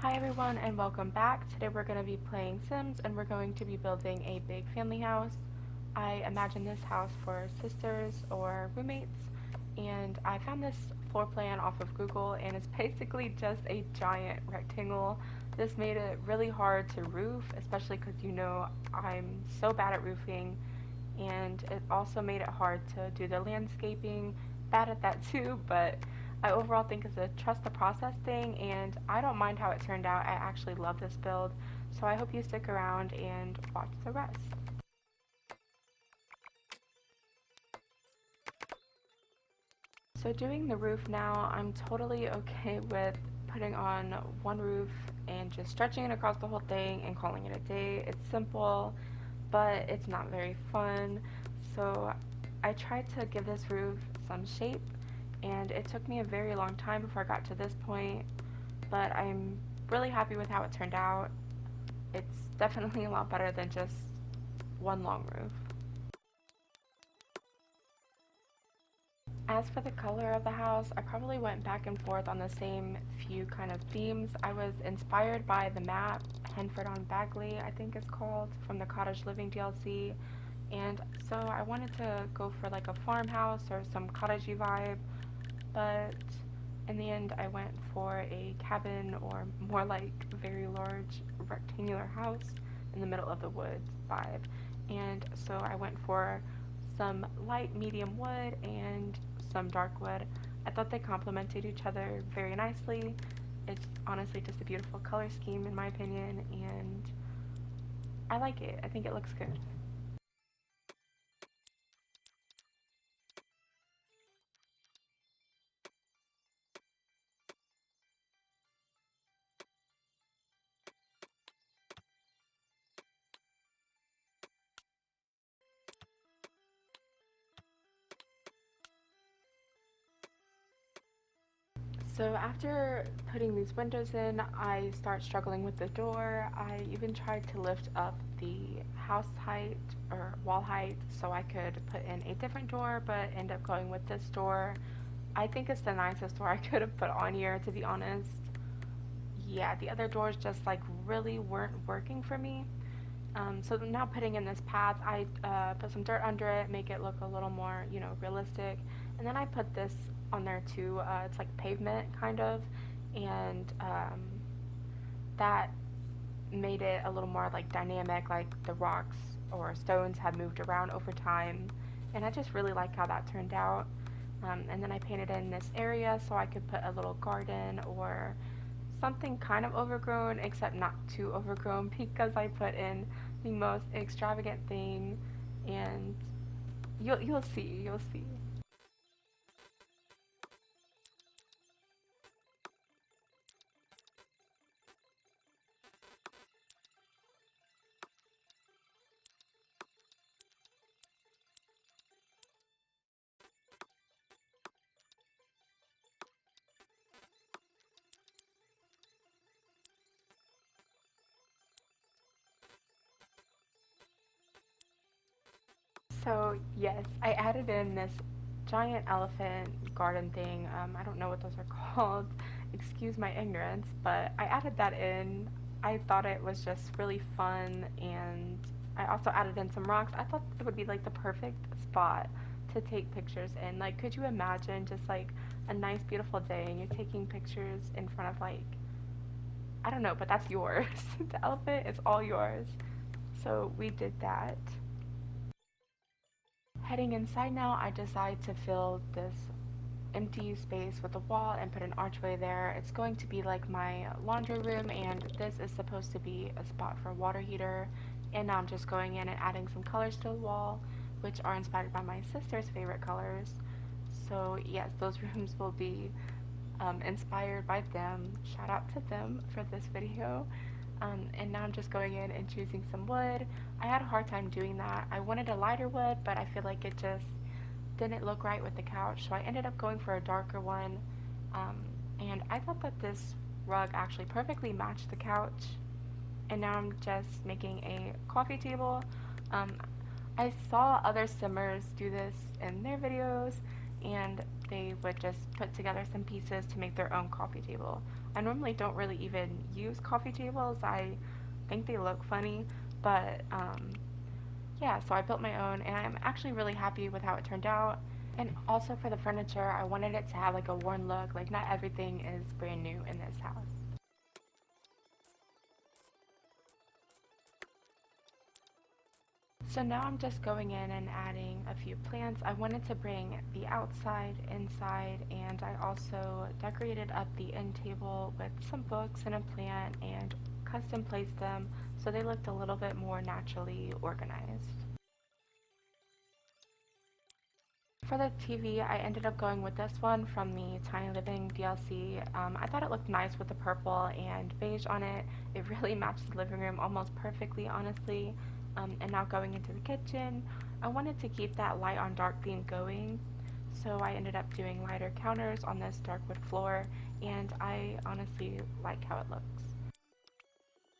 Hi everyone and welcome back. Today we're going to be playing Sims and we're going to be building a big family house. I imagined this house for sisters or roommates, and I found this floor plan off of Google, and it's basically just a giant rectangle. This made it really hard to roof, especially because I'm so bad at roofing, and it also made it hard to do the landscaping. Bad at that too, but I overall think it's a trust the process thing, and I don't mind how it turned out. I actually love this build, so I hope you stick around and watch the rest. So doing the roof now, I'm totally okay with putting on one roof and just stretching it across the whole thing and calling it a day. It's simple, but it's not very fun. So I tried to give this roof some shape, and it took me a very long time before I got to this point, but I'm really happy with how it turned out. It's definitely a lot better than just one long roof. As for the color of the house, I probably went back and forth on the same few kind of themes. I was inspired by the map, Henford on Bagley, I think it's called, from the Cottage Living DLC, and so I wanted to go for like a farmhouse or some cottagey vibe, but in the end I went for a cabin, or more like a very large rectangular house in the middle of the woods vibe. And so I went for some light medium wood and some dark wood. I thought they complemented each other very nicely. It's honestly just a beautiful color scheme in my opinion, and I like it. I think it looks good. So after putting these windows in, I start struggling with the door. I even tried to lift up the house height or wall height so I could put in a different door, but end up going with this door. I think it's the nicest door I could have put on here, to be honest. Yeah, the other doors just like really weren't working for me. So now putting in this path, I put some dirt under it, make it look a little more, realistic. And then I put this on there too. It's like pavement kind of, and that made it a little more like dynamic, like the rocks or stones have moved around over time. And I just really like how that turned out. And then I painted in this area so I could put a little garden or something kind of overgrown, except not too overgrown, because I put in the most extravagant thing, and you'll see. So yes, I added in this giant elephant garden thing. I don't know what those are called. Excuse my ignorance, but I added that in. I thought it was just really fun, and I also added in some rocks. I thought it would be like the perfect spot to take pictures in. Like, could you imagine just like a nice, beautiful day and you're taking pictures in front of, like, I don't know, but that's yours. The elephant is all yours. So we did that. Heading inside now, I decide to fill this empty space with a wall and put an archway there. It's going to be like my laundry room, and this is supposed to be a spot for a water heater. And now I'm just going in and adding some colors to the wall, which are inspired by my sister's favorite colors. So yes, those rooms will be inspired by them. Shout out to them for this video. And now I'm just going in and choosing some wood. I had a hard time doing that. I wanted a lighter wood, but I feel like it just didn't look right with the couch, so I ended up going for a darker one. And I thought that this rug actually perfectly matched the couch. And now I'm just making a coffee table. Um, I saw other simmers do this in their videos, and they would just put together some pieces to make their own coffee table. I normally don't really even use coffee tables. I think they look funny, but yeah, so I built my own and I'm actually really happy with how it turned out. And also for the furniture, I wanted it to have like a worn look, like not everything is brand new in this house. So now I'm just going in and adding a few plants. I wanted to bring the outside inside, and I also decorated up the end table with some books and a plant and custom placed them so they looked a little bit more naturally organized. For the TV, I ended up going with this one from the Tiny Living DLC. I thought it looked nice with the purple and beige on it. It really matched the living room almost perfectly, honestly. And now going into the kitchen, I wanted to keep that light on dark theme going. So I ended up doing lighter counters on this dark wood floor, and I honestly like how it looks.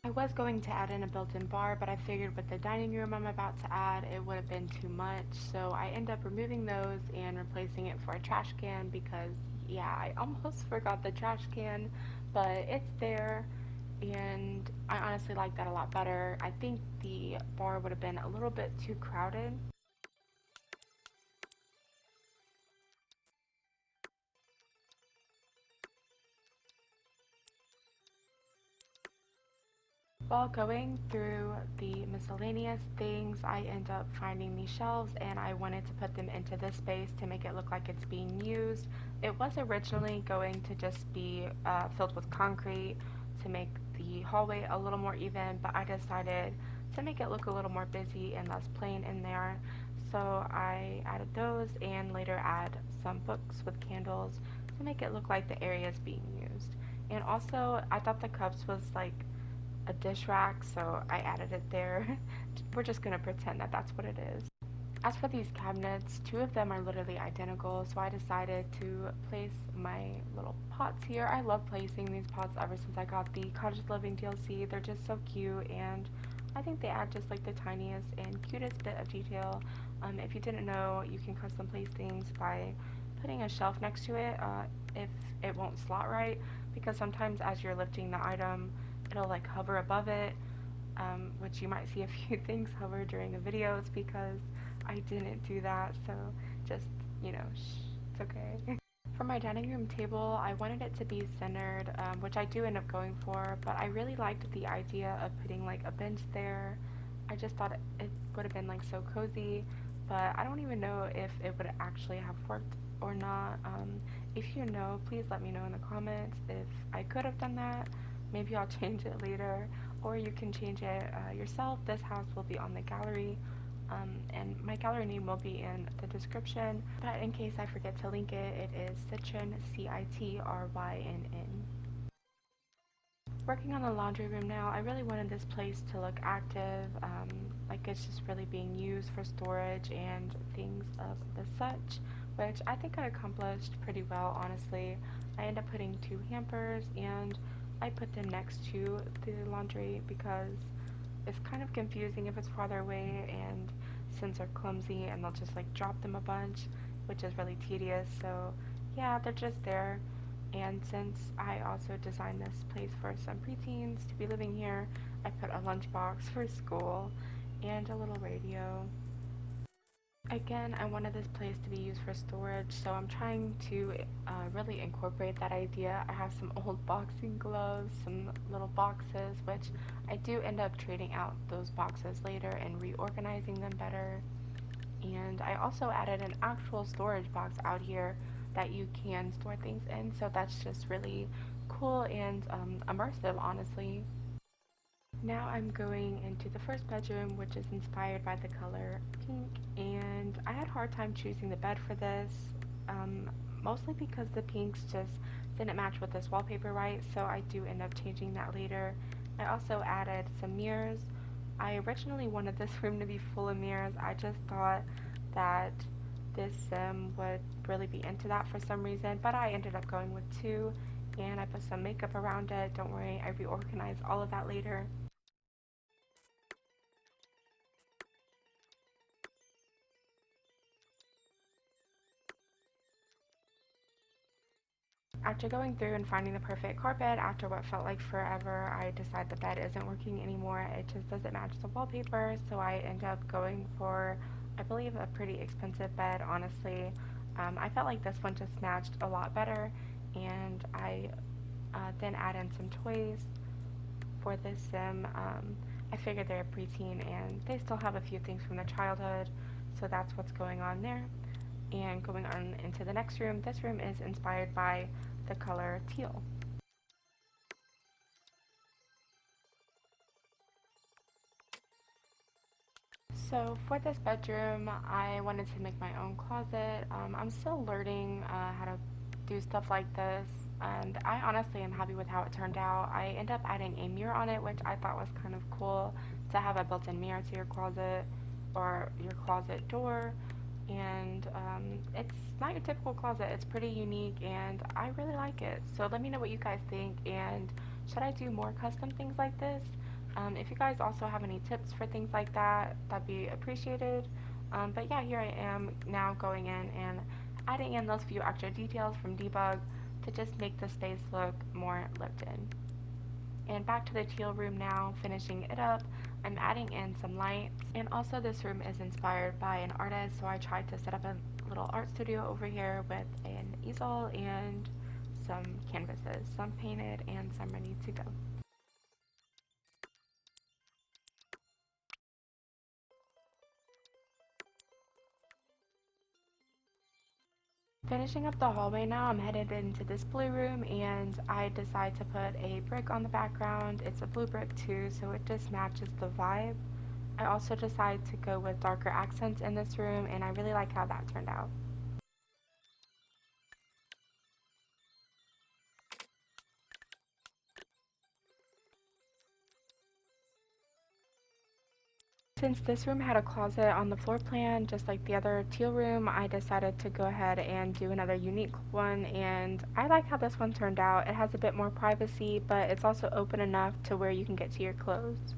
I was going to add in a built-in bar, but I figured with the dining room I'm about to add, it would have been too much, so I end up removing those and replacing it for a trash can because, yeah, I almost forgot the trash can, but it's there, and I honestly like that a lot better. I think the bar would have been a little bit too crowded. While going through the miscellaneous things, I end up finding these shelves and I wanted to put them into this space to make it look like it's being used. It was originally going to just be filled with concrete to make the hallway a little more even, but I decided to make it look a little more busy and less plain in there. So I added those and later add some books with candles to make it look like the area is being used. And also, I thought the cups was like a dish rack, so I added it there. We're just gonna pretend that that's what it is. As for these cabinets, two of them are literally identical, so I decided to place my little pots here. I love placing these pots ever since I got the Cottage Living DLC. They're just so cute, and I think they add just like the tiniest and cutest bit of detail. If you didn't know, you can custom place things by putting a shelf next to it if it won't slot right, because sometimes as you're lifting the item, it'll like hover above it, which you might see a few things hover during the videos because I didn't do that, so just, shh, it's okay. For my dining room table, I wanted it to be centered, which I do end up going for, but I really liked the idea of putting like a bench there. I just thought it would have been like so cozy, but I don't even know if it would actually have worked or not. If you know, please let me know in the comments if I could have done that. Maybe I'll change it later, or you can change it yourself. This house will be on the gallery, and my gallery name will be in the description. But in case I forget to link it, it is Citryn, Citrynn. Working on the laundry room now, I really wanted this place to look active, like it's just really being used for storage and things of the such, which I think I accomplished pretty well, honestly. I ended up putting two hampers and I put them next to the laundry because it's kind of confusing if it's farther away and since they're clumsy and they'll just like drop them a bunch, which is really tedious. So yeah, they're just there. And since I also designed this place for some preteens to be living here, I put a lunchbox for school and a little radio. Again, I wanted this place to be used for storage, so I'm trying to really incorporate that idea. I have some old boxing gloves, some little boxes, which I do end up trading out those boxes later and reorganizing them better. And I also added an actual storage box out here that you can store things in, so that's just really cool and immersive, honestly. Now I'm going into the first bedroom, which is inspired by the color pink, and I had a hard time choosing the bed for this, mostly because the pinks just didn't match with this wallpaper right, so I do end up changing that later. I also added some mirrors. I originally wanted this room to be full of mirrors. I just thought that this sim would really be into that for some reason, but I ended up going with two, and I put some makeup around it. Don't worry, I reorganized all of that later. After going through and finding the perfect carpet after what felt like forever, I decide the bed isn't working anymore. It just doesn't match the wallpaper, so I end up going for, I believe, a pretty expensive bed, honestly. I felt like this one just matched a lot better, and I then add in some toys for this sim. I figured they're preteen and they still have a few things from their childhood, so that's what's going on there. And going on into the next room, this room is inspired by the color teal. So for this bedroom, I wanted to make my own closet. I'm still learning how to do stuff like this, and I honestly am happy with how it turned out. I end up adding a mirror on it, which I thought was kind of cool to have a built-in mirror to your closet or your closet door. And it's not your typical closet. It's pretty unique, and I really like it. So let me know what you guys think, and should I do more custom things like this? If you guys also have any tips for things like that, that'd be appreciated. But yeah, here I am now going in and adding in those few extra details from debug to just make the space look more lived in. And back to the teal room now, finishing it up. I'm adding in some lights, and also this room is inspired by an artist, so I tried to set up a little art studio over here with an easel and some canvases, some painted and some ready to go. Finishing up the hallway now, I'm headed into this blue room, and I decide to put a brick on the background. It's a blue brick too, so it just matches the vibe. I also decide to go with darker accents in this room, and I really like how that turned out. Since this room had a closet on the floor plan, just like the other teal room, I decided to go ahead and do another unique one, and I like how this one turned out. It has a bit more privacy, but it's also open enough to where you can get to your clothes.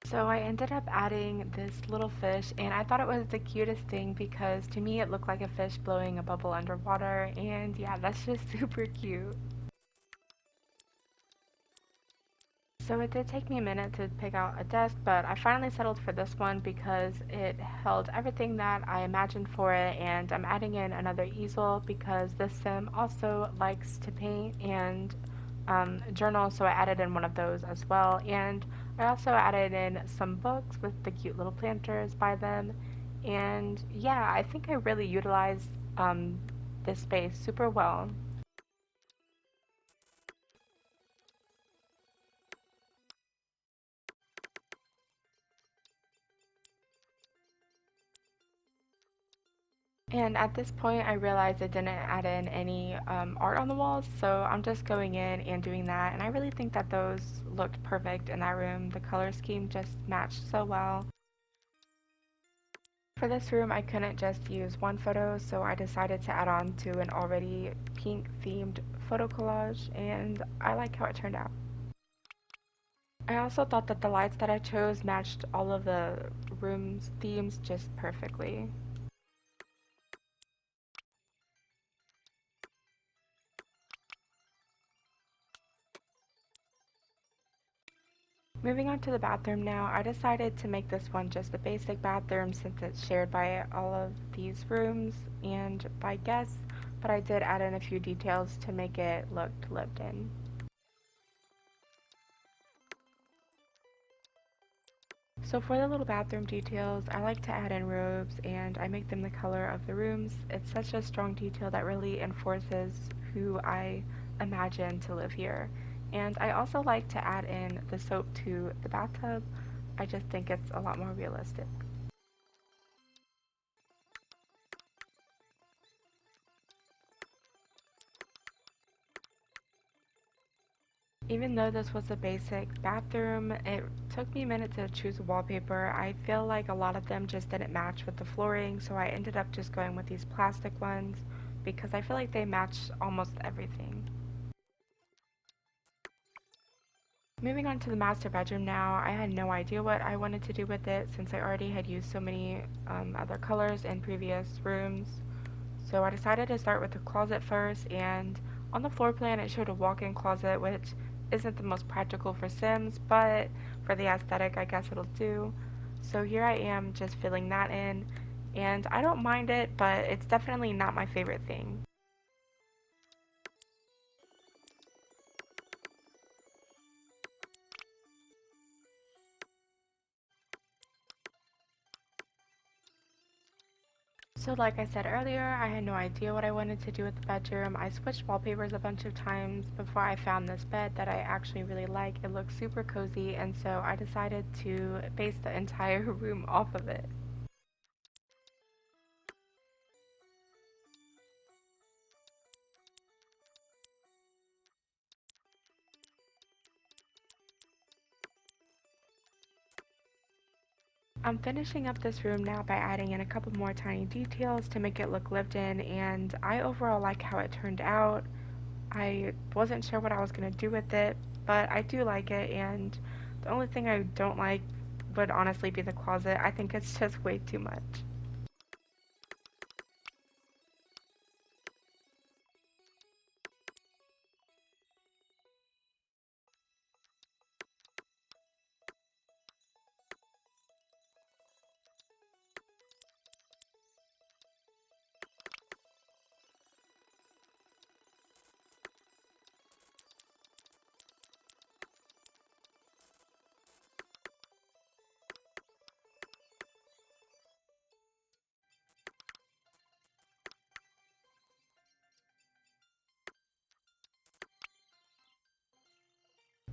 So I ended up adding this little fish, and I thought it was the cutest thing because to me it looked like a fish blowing a bubble underwater, and yeah, that's just super cute. So it did take me a minute to pick out a desk, but I finally settled for this one because it held everything that I imagined for it, and I'm adding in another easel because this sim also likes to paint and journal, so I added in one of those as well. And I also added in some books with the cute little planters by them. And yeah, I think I really utilized this space super well. And at this point, I realized I didn't add in any art on the walls, so I'm just going in and doing that. And I really think that those looked perfect in that room. The color scheme just matched so well. For this room, I couldn't just use one photo, so I decided to add on to an already pink themed photo collage, and I like how it turned out. I also thought that the lights that I chose matched all of the room's themes just perfectly. Moving on to the bathroom now, I decided to make this one just a basic bathroom since it's shared by all of these rooms and by guests, but I did add in a few details to make it look lived in. So for the little bathroom details, I like to add in robes and I make them the color of the rooms. It's such a strong detail that really enforces who I imagine to live here. And I also like to add in the soap to the bathtub. I just think it's a lot more realistic. Even though this was a basic bathroom, it took me a minute to choose a wallpaper. I feel like a lot of them just didn't match with the flooring, so I ended up just going with these plastic ones because I feel like they match almost everything. Moving on to the master bedroom now, I had no idea what I wanted to do with it since I already had used so many other colors in previous rooms. So I decided to start with the closet first, and on the floor plan it showed a walk-in closet, which isn't the most practical for Sims, but for the aesthetic I guess it'll do. So here I am just filling that in, and I don't mind it, but it's definitely not my favorite thing. So like I said earlier, I had no idea what I wanted to do with the bedroom. I switched wallpapers a bunch of times before I found this bed that I actually really like. It looks super cozy, and so I decided to base the entire room off of it. I'm finishing up this room now by adding in a couple more tiny details to make it look lived in, and I overall like how it turned out. I wasn't sure what I was going to do with it, but I do like it, and the only thing I don't like would honestly be the closet. I think it's just way too much.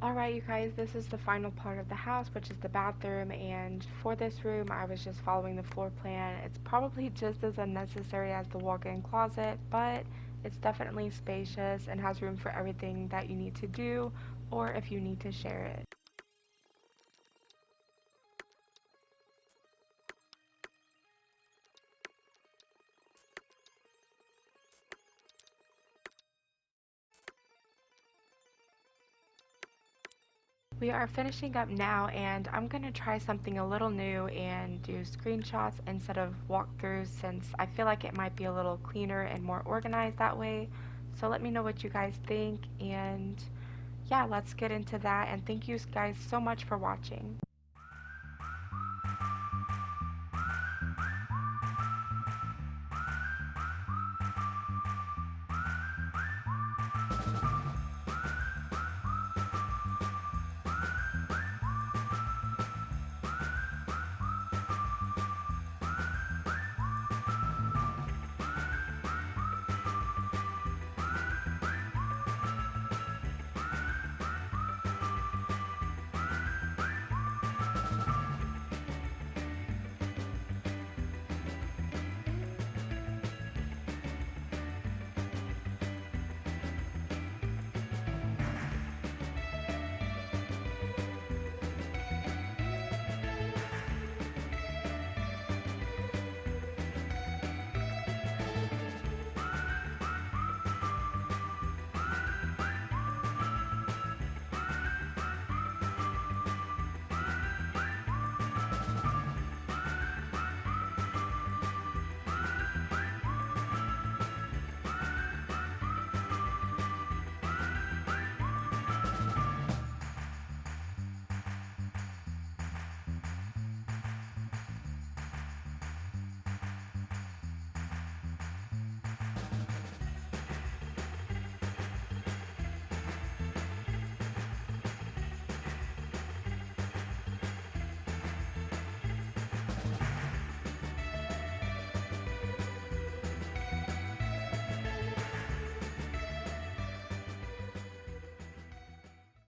Alright, you guys, this is the final part of the house, which is the bathroom, and for this room, I was just following the floor plan. It's probably just as unnecessary as the walk-in closet, but it's definitely spacious and has room for everything that you need to do, or if you need to share it. We are finishing up now, and I'm going to try something a little new and do screenshots instead of walkthroughs since I feel like it might be a little cleaner and more organized that way. So let me know what you guys think, and yeah, let's get into that, and thank you guys so much for watching.